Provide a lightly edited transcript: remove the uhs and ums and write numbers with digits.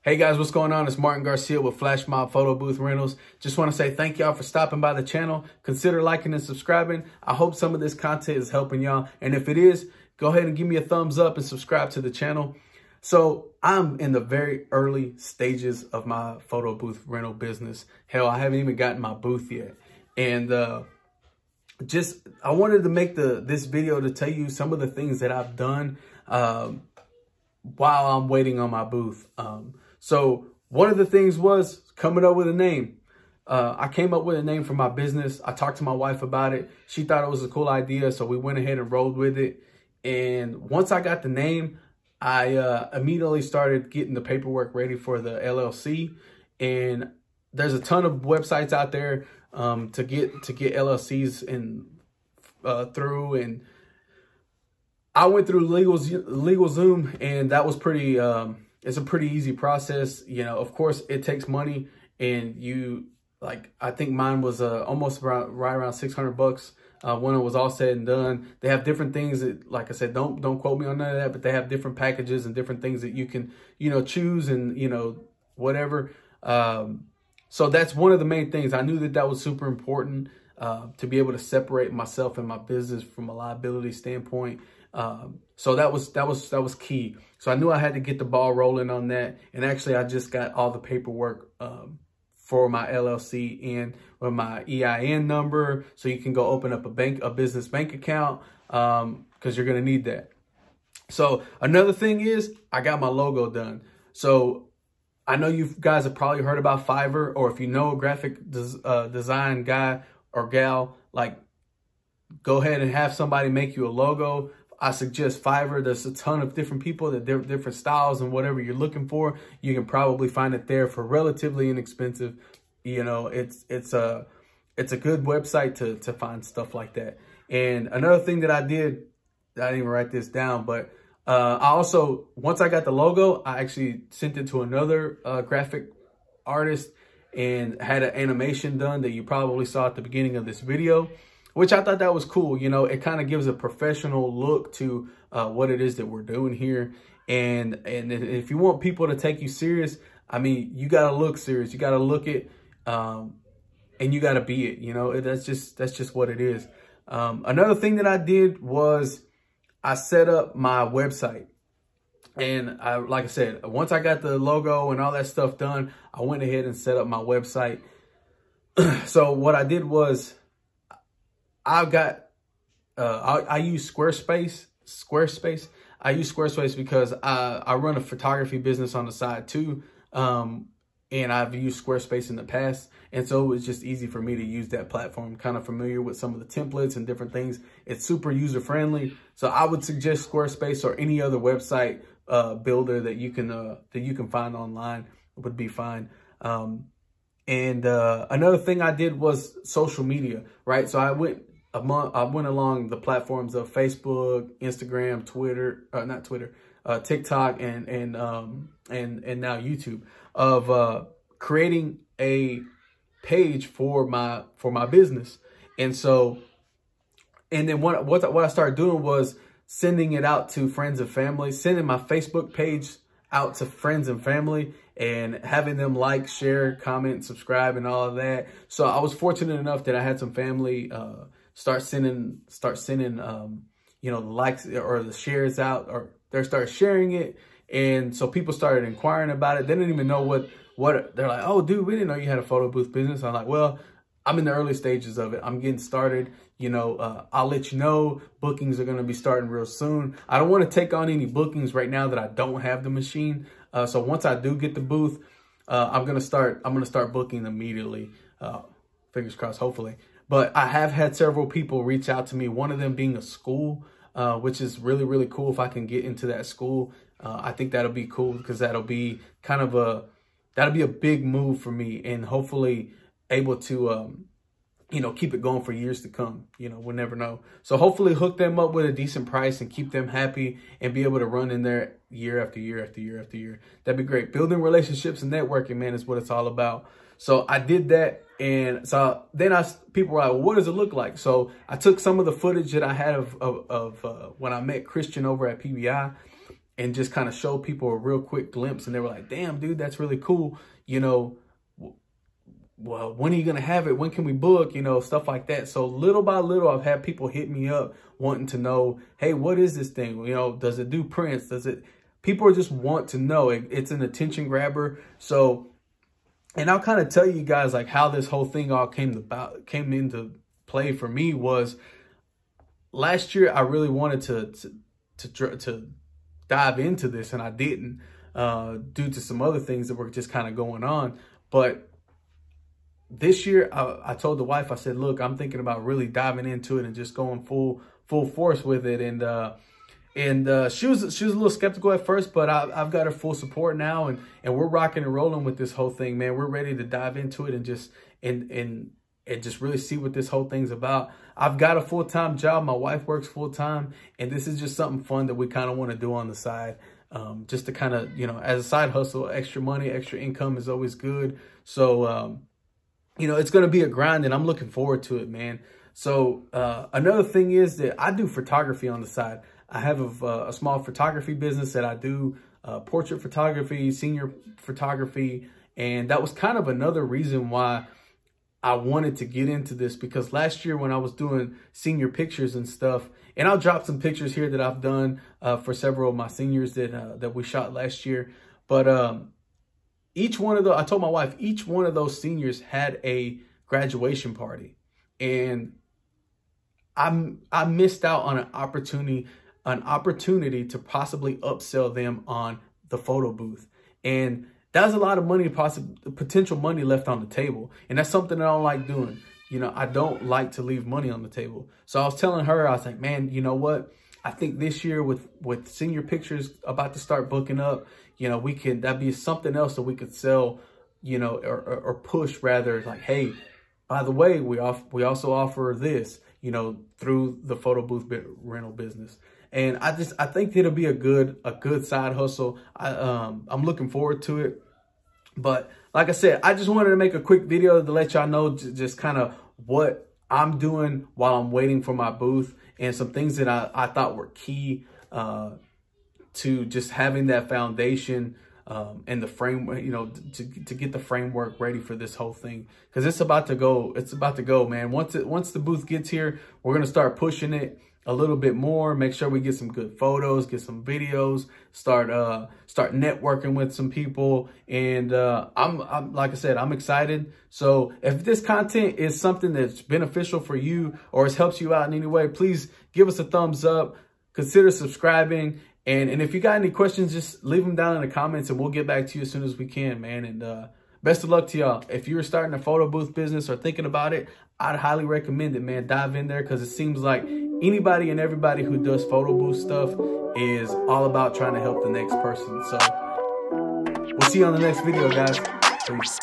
Hey guys, what's going on? It's Martin Garcia with Flash Mob Photo Booth Rentals. Just want to say thank y'all for stopping by the channel. Consider liking and subscribing. I hope some of this content is helping y'all. And if it is, go ahead and give me a thumbs up and subscribe to the channel. So I'm in the very early stages of my photo booth rental business. Hell, I haven't even gotten my booth yet. And I wanted to make this video to tell you some of the things that I've done while I'm waiting on my booth. So one of the things was coming up with a name. I came up with a name for my business. I talked to my wife about it. She thought it was a cool idea, so we went ahead and rolled with it. And once I got the name, I immediately started getting the paperwork ready for the LLC. And there's a ton of websites out there to get LLCs through. And I went through LegalZoom, and that was pretty. It's a pretty easy process. You know, of course, it takes money, and I think mine was almost right around $600 when it was all said and done. They have different things that, like I said, don't quote me on none of that, but they have different packages and different things that you can, choose and, whatever. So that's one of the main things. I knew that was super important to be able to separate myself and my business from a liability standpoint. So that was key. So I knew I had to get the ball rolling on that. And actually, I just got all the paperwork for my LLC in with my EIN number, so you can go open up a business bank account, because you're gonna need that. So another thing is I got my logo done. So I know you guys have probably heard about Fiverr, or if you know a graphic design guy or gal, go ahead and have somebody make you a logo. I suggest Fiverr. There's a ton of different people that different styles and whatever you're looking for. You can probably find it there for relatively inexpensive. It's a good website to find stuff like that. And another thing that I did, I didn't even write this down, but I also, once I got the logo, I actually sent it to another graphic artist and had an animation done that you probably saw at the beginning of this video, which I thought that was cool. It kind of gives a professional look to what it is that we're doing here. And if you want people to take you serious, I mean, you got to look serious. You got to look it, and you got to be it. That's just what it is. Another thing that I did was I set up my website. And like I said, once I got the logo and all that stuff done, I went ahead and set up my website. So what I did was, I use Squarespace. I use Squarespace because I run a photography business on the side too. And I've used Squarespace in the past. And so it was just easy for me to use that platform. Kind of familiar with some of the templates and different things. It's super user friendly. So I would suggest Squarespace or any other website builder that you can find online would be fine. And another thing I did was social media, right? So I went along the platforms of Facebook, Instagram, TikTok, and now YouTube, of creating a page for my business. And so, and then what I started doing was sending it out to friends and family, sending my Facebook page out to friends and family, and having them like, share, comment, subscribe, and all of that. So I was fortunate enough that I had some family start sending the likes or the shares out, or they start sharing it. And so people started inquiring about it. They didn't even know what they're like, oh dude, we didn't know you had a photo booth business. I'm like, well, I'm in the early stages of it. I'm getting started. I'll let you know. Bookings are going to be starting real soon. I don't want to take on any bookings right now that I don't have the machine. So once I do get the booth, I'm going to start booking immediately. Fingers crossed, hopefully. But I have had several people reach out to me, one of them being a school, which is really, really cool. If I can get into that school, I think that'll be cool, because that'll be a big move for me, and hopefully able to, keep it going for years to come. We'll never know. So hopefully hook them up with a decent price and keep them happy and be able to run in there year after year after year after year. That'd be great. Building relationships and networking, man, is what it's all about. So I did that. And so then people were like, well, what does it look like? So I took some of the footage that I had of when I met Christian over at PBI, and just kind of show people a real quick glimpse. And they were like, damn, dude, that's really cool. You know, well, when are you going to have it? When can we book? You know, stuff like that. So little by little, I've had people hit me up wanting to know, hey, what is this thing? You know, does it do prints? Does it? People just want to know. It's an attention grabber. So, and I'll kind of tell you guys like how this whole thing all came into play for me was last year. I really wanted to dive into this, and I didn't due to some other things that were just kind of going on. But this year, I told the wife, I said, look, I'm thinking about really diving into it and just going full force with it. And she was a little skeptical at first, but I've got her full support now, and we're rocking and rolling with this whole thing, man. We're ready to dive into it and just and just really see what this whole thing's about. I've got a full-time job. My wife works full-time, and this is just something fun that we kind of want to do on the side, just to kind of, you know, as a side hustle. Extra money, extra income is always good. So, you know, it's going to be a grind, and I'm looking forward to it, man. So another thing is that I do photography on the side. I have a small photography business that I do, portrait photography, senior photography. And that was kind of another reason why I wanted to get into this, because last year when I was doing senior pictures and stuff, and I'll drop some pictures here that I've done for several of my seniors that we shot last year. But each one of I told my wife, each one of those seniors had a graduation party, and I missed out on an opportunity to possibly upsell them on the photo booth. And that's a lot of money, potential money left on the table. And that's something that I don't like doing. You know, I don't like to leave money on the table. So I was telling her, I was like, man, you know what? I think this year with senior pictures about to start booking up, you know, that'd be something else that we could sell, you know, or push rather, like, hey, by the way, we also offer this, you know, through the photo booth rental business. And I think it'll be a good side hustle. I'm looking forward to it. But like I said, I just wanted to make a quick video to let y'all know just kind of what I'm doing while I'm waiting for my booth, and some things that I thought were key to just having that foundation and the framework, you know, to get the framework ready for this whole thing, because it's about to go. It's about to go, man. Once the booth gets here, we're gonna start pushing it a little bit more. Make sure we get some good photos, get some videos, start networking with some people. And I'm like I said, I'm excited. So if this content is something that's beneficial for you or it helps you out in any way, please give us a thumbs up, consider subscribing. And if you got any questions, just leave them down in the comments and we'll get back to you as soon as we can, man. And best of luck to y'all. If you're starting a photo booth business or thinking about it, I'd highly recommend it, man. Dive in there, because it seems like anybody and everybody who does photo booth stuff is all about trying to help the next person. So we'll see you on the next video, guys. Peace.